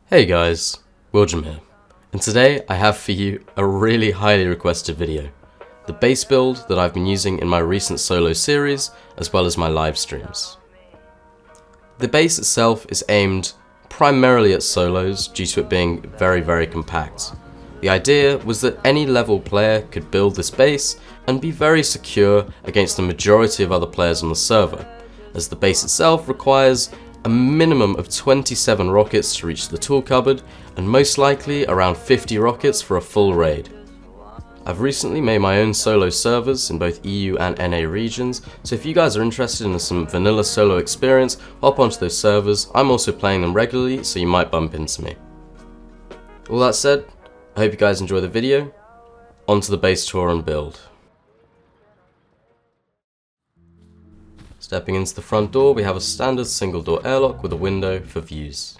Hey guys, Willjum here, and today I have for you a really highly requested video, the base build that I've been using in my recent solo series as well as my live streams. The base itself is aimed primarily at solos due to it being very compact. The idea was that any level player could build this base and be very secure against the majority of other players on the server, as the base itself requires a minimum of 27 rockets to reach the tool cupboard, and most likely around 50 rockets for a full raid. I've recently made my own solo servers in both EU and NA regions, so if you guys are interested in some vanilla solo experience, hop onto those servers. I'm also playing them regularly, so you might bump into me. All that said, I hope you guys enjoy the video. On to the base tour and build. Stepping into the front door, we have a standard single door airlock with a window for views.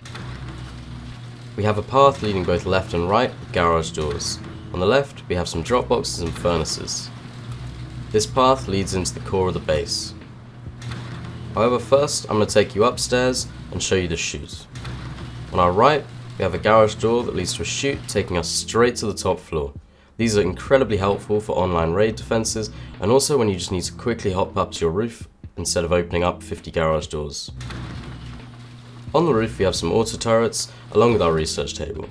We have a path leading both left and right with garage doors. On the left, we have some drop boxes and furnaces. This path leads into the core of the base. However, first I'm going to take you upstairs and show you the chute. On our right, we have a garage door that leads to a chute taking us straight to the top floor. These are incredibly helpful for online raid defenses, and also when you just need to quickly hop up to your roof instead of opening up 50 garage doors. On the roof we have some auto turrets along with our research table.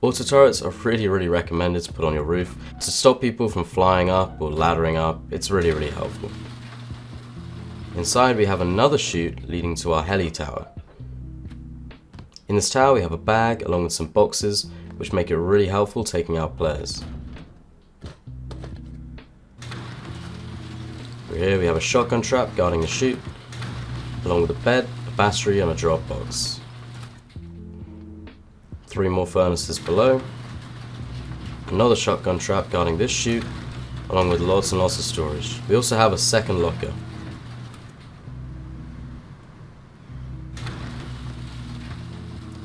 Auto turrets are really recommended to put on your roof to stop people from flying up or laddering up. It's really helpful. Inside we have another chute leading to our heli tower. In this tower we have a bag along with some boxes which make it really helpful taking out players. Here we have a shotgun trap guarding the chute, along with a bed, a battery and a drop box. 3 more furnaces below, another shotgun trap guarding this chute, along with lots and lots of storage. We also have a second locker.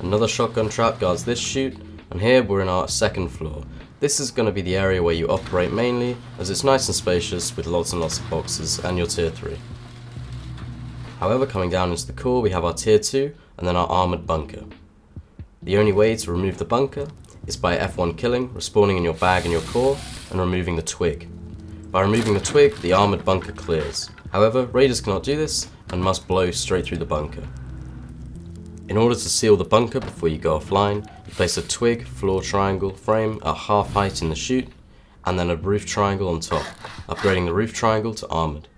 Another shotgun trap guards this chute, and here we're in our second floor. This is going to be the area where you operate mainly, as it's nice and spacious with lots and lots of boxes and your tier 3. However, coming down into the core we have our tier 2 and then our armoured bunker. The only way to remove the bunker is by F1 killing, respawning in your bag in your core and removing the twig. By removing the twig, the armoured bunker clears. However, raiders cannot do this and must blow straight through the bunker. In order to seal the bunker before you go offline, you place a twig floor triangle frame at half height in the chute, and then a roof triangle on top, upgrading the roof triangle to armoured.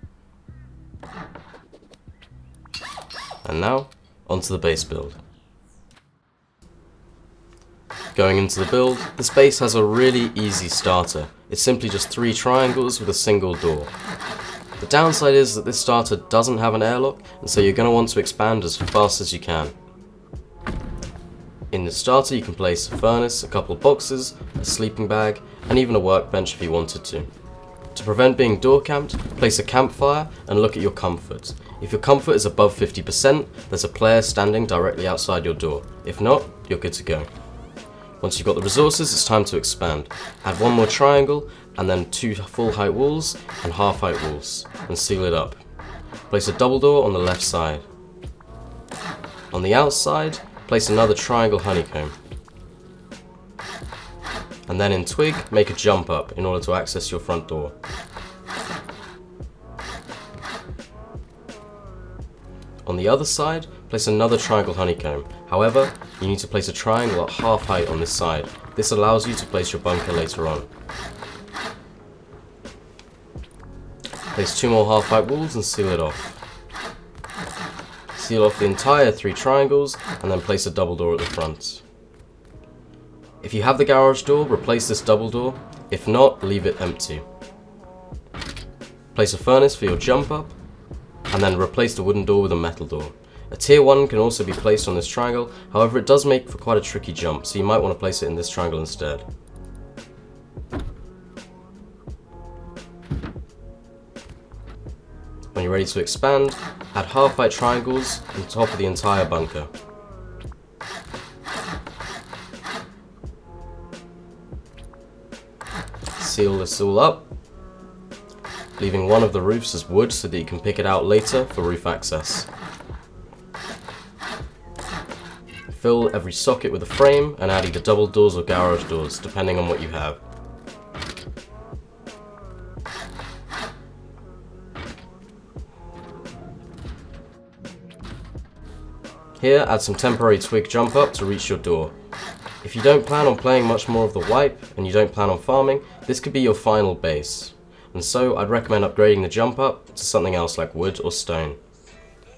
And now, onto the base build. Going into the build, this base has a really easy starter. It's simply just 3 triangles with a single door. The downside is that this starter doesn't have an airlock, and so you're going to want to expand as fast as you can. In the starter you can place a furnace, a couple of boxes, a sleeping bag, and even a workbench if you wanted to. To prevent being door camped, place a campfire and look at your comfort. If your comfort is above 50%, there's a player standing directly outside your door. If not, you're good to go. Once you've got the resources, it's time to expand. Add 1 more triangle, and then 2 full height walls and half height walls, and seal it up. Place a double door on the left side. On the outside, place another triangle honeycomb. And then in twig, make a jump up in order to access your front door. On the other side, place another triangle honeycomb. However, you need to place a triangle at half height on this side. This allows you to place your bunker later on. Place 2 more half height walls and seal it off. Seal off the entire 3 triangles and then place a double door at the front. If you have the garage door, replace this double door. If not, leave it empty. Place a furnace for your jump up and then replace the wooden door with a metal door. A tier 1 can also be placed on this triangle, however it does make for quite a tricky jump, so you might want to place it in this triangle instead. When you're ready to expand, add half height triangles on top of the entire bunker. Seal this all up, leaving one of the roofs as wood so that you can pick it out later for roof access. Fill every socket with a frame and add either double doors or garage doors, depending on what you have. Here, add some temporary twig jump up to reach your door. If you don't plan on playing much more of the wipe, and you don't plan on farming, this could be your final base. And so, I'd recommend upgrading the jump up to something else like wood or stone.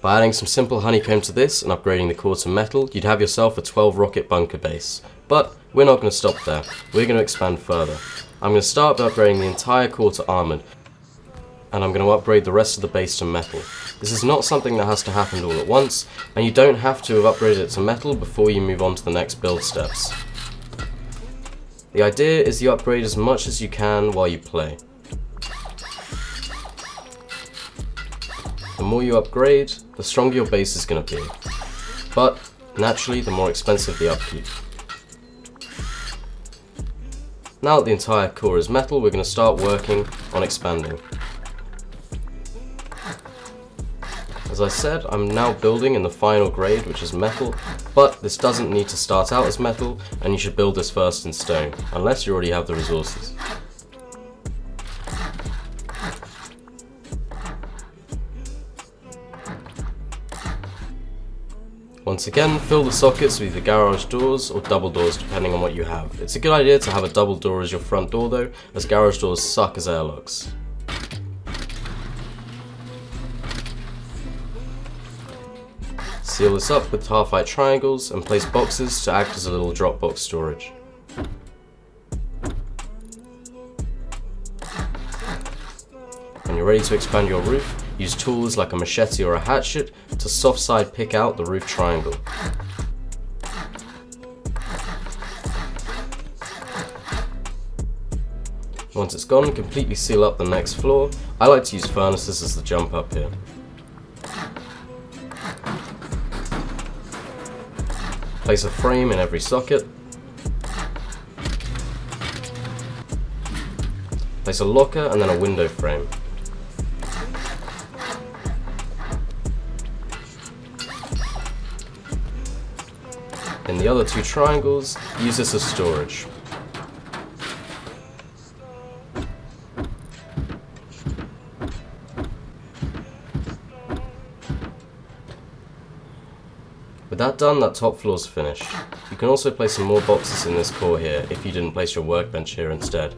By adding some simple honeycomb to this and upgrading the core to metal, you'd have yourself a 12 rocket bunker base. But we're not going to stop there, we're going to expand further. I'm going to start by upgrading the entire core to armoured, and I'm going to upgrade the rest of the base to metal. This is not something that has to happen all at once, and you don't have to have upgraded it to metal before you move on to the next build steps. The idea is you upgrade as much as you can while you play. The more you upgrade, the stronger your base is going to be. But, naturally, the more expensive the upkeep. Now that the entire core is metal, we're going to start working on expanding. As I said, I'm now building in the final grade, which is metal, but this doesn't need to start out as metal, and you should build this first in stone, unless you already have the resources. Once again, fill the sockets with either garage doors or double doors depending on what you have. It's a good idea to have a double door as your front door though, as garage doors suck as airlocks. Seal this up with half-height triangles and place boxes to act as a little drop box storage. When you're ready to expand your roof, use tools like a machete or a hatchet to soft side pick out the roof triangle. Once it's gone, completely seal up the next floor. I like to use furnaces as the jump up here. Place a frame in every socket. Place a locker and then a window frame. In the other two triangles, use this as storage. With that done, that top floor's finished. You can also place some more boxes in this core here if you didn't place your workbench here instead.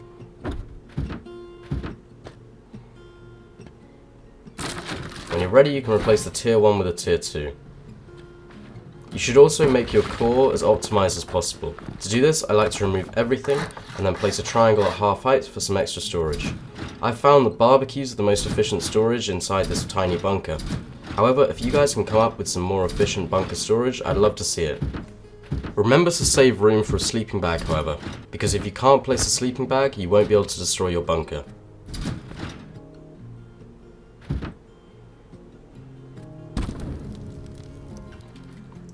When you're ready, you can replace the tier 1 with a tier 2. You should also make your core as optimized as possible. To do this, I like to remove everything and then place a triangle at half height for some extra storage. I've found that barbecues are the most efficient storage inside this tiny bunker. However, if you guys can come up with some more efficient bunker storage, I'd love to see it. Remember to save room for a sleeping bag, however, because if you can't place a sleeping bag, you won't be able to destroy your bunker.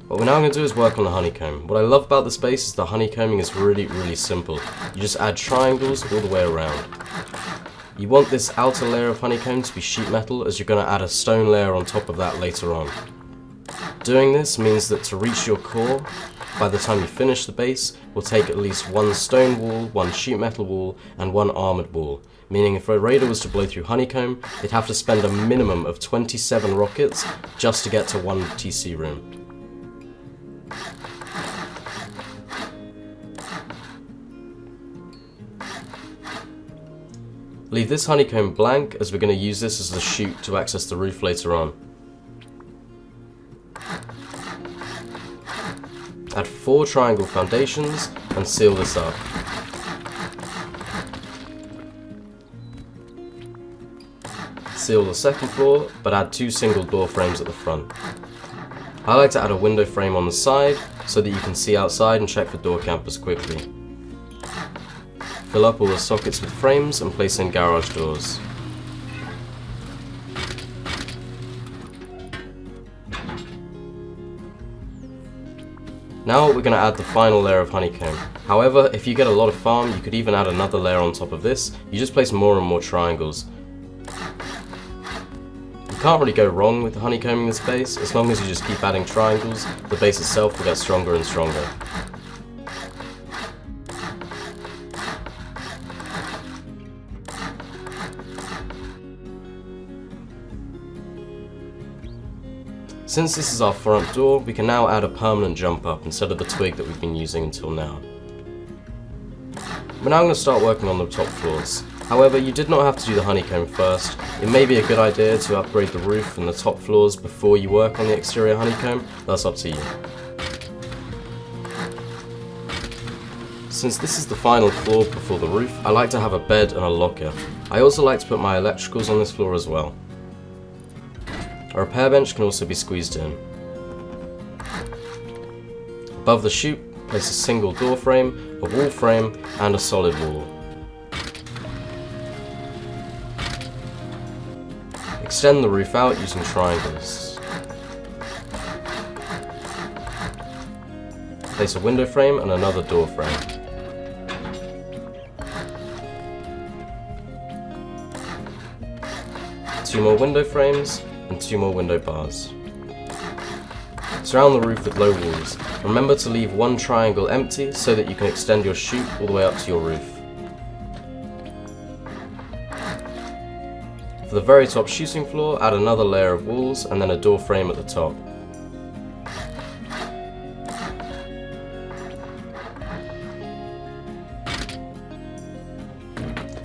What we're now going to do is work on the honeycomb. What I love about this base is the honeycombing is really simple. You just add triangles all the way around. You want this outer layer of honeycomb to be sheet metal, as you're going to add a stone layer on top of that later on. Doing this means that to reach your core, by the time you finish the base, will take at least one stone wall, one sheet metal wall, and one armoured wall. Meaning if a raider was to blow through honeycomb, they'd have to spend a minimum of 27 rockets just to get to one TC room. Leave this honeycomb blank, as we're going to use this as the chute to access the roof later on. Add 4 triangle foundations and seal this up. Seal the second floor, but add 2 single door frames at the front. I like to add a window frame on the side so that you can see outside and check for door campers quickly. Fill up all the sockets with frames and place in garage doors. Now we're going to add the final layer of honeycomb. However, if you get a lot of farm, you could even add another layer on top of this. You just place more and more triangles. You can't really go wrong with honeycombing this base. As long as you just keep adding triangles, the base itself will get stronger and stronger. Since this is our front door, we can now add a permanent jump up instead of the twig that we've been using until now. We're now going to start working on the top floors. However, you did not have to do the honeycomb first. It may be a good idea to upgrade the roof and the top floors before you work on the exterior honeycomb. That's up to you. Since this is the final floor before the roof, I like to have a bed and a locker. I also like to put my electricals on this floor as well. A repair bench can also be squeezed in. Above the chute, place a single door frame, a wall frame, and a solid wall. Extend the roof out using triangles. Place a window frame and another door frame. Two more window frames and two more window bars. Surround the roof with low walls. Remember to leave one triangle empty so that you can extend your chute all the way up to your roof. For the very top shooting floor, add another layer of walls and then a door frame at the top.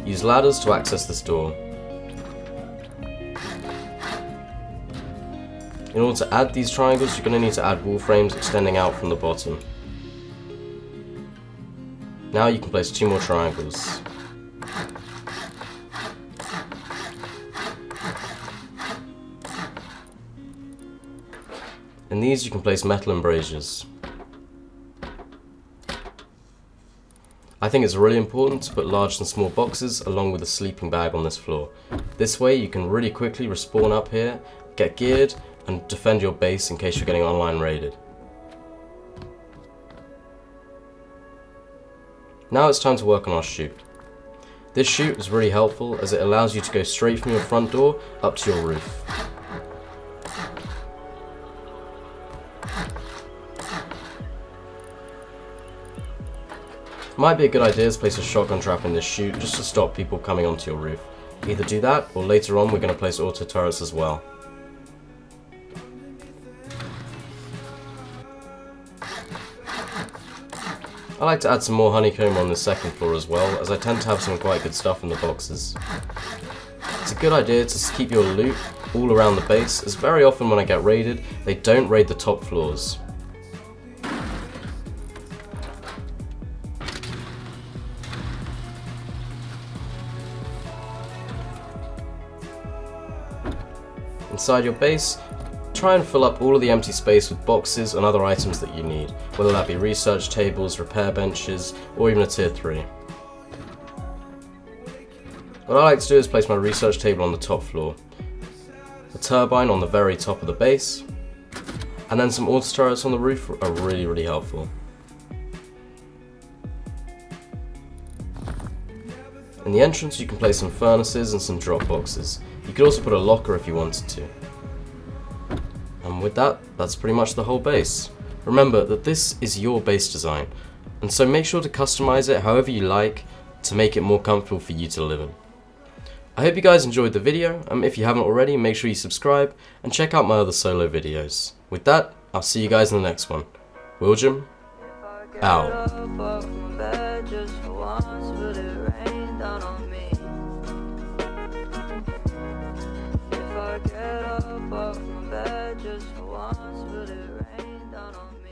Use ladders to access this door. In order to add these triangles, you're going to need to add wall frames extending out from the bottom. Now you can place two more triangles. In these you can place metal embrasures. I think it's really important to put large and small boxes along with a sleeping bag on this floor. This way you can really quickly respawn up here, get geared, and defend your base in case you're getting online raided. Now it's time to work on our chute. This chute is really helpful as it allows you to go straight from your front door up to your roof. Might be a good idea to place a shotgun trap in this chute just to stop people coming onto your roof. Either do that, or later on we're going to place auto turrets as well. I like to add some more honeycomb on the second floor as well, as I tend to have some quite good stuff in the boxes. It's a good idea to keep your loot all around the base, as very often when I get raided, they don't raid the top floors. Inside your base, try and fill up all of the empty space with boxes and other items that you need, whether that be research tables, repair benches, or even a tier 3. What I like to do is place my research table on the top floor, a turbine on the very top of the base, and then some auto turrets on the roof are really helpful. In the entrance you can place some furnaces and some drop boxes. You could also put a locker if you wanted to. And with that, that's pretty much the whole base. Remember that this is your base design, and so make sure to customize it however you like to make it more comfortable for you to live in. I hope you guys enjoyed the video, and if you haven't already, make sure you subscribe and check out my other solo videos. With that, I'll see you guys in the next one. Willjum, out. Just for once, will it rain down on me?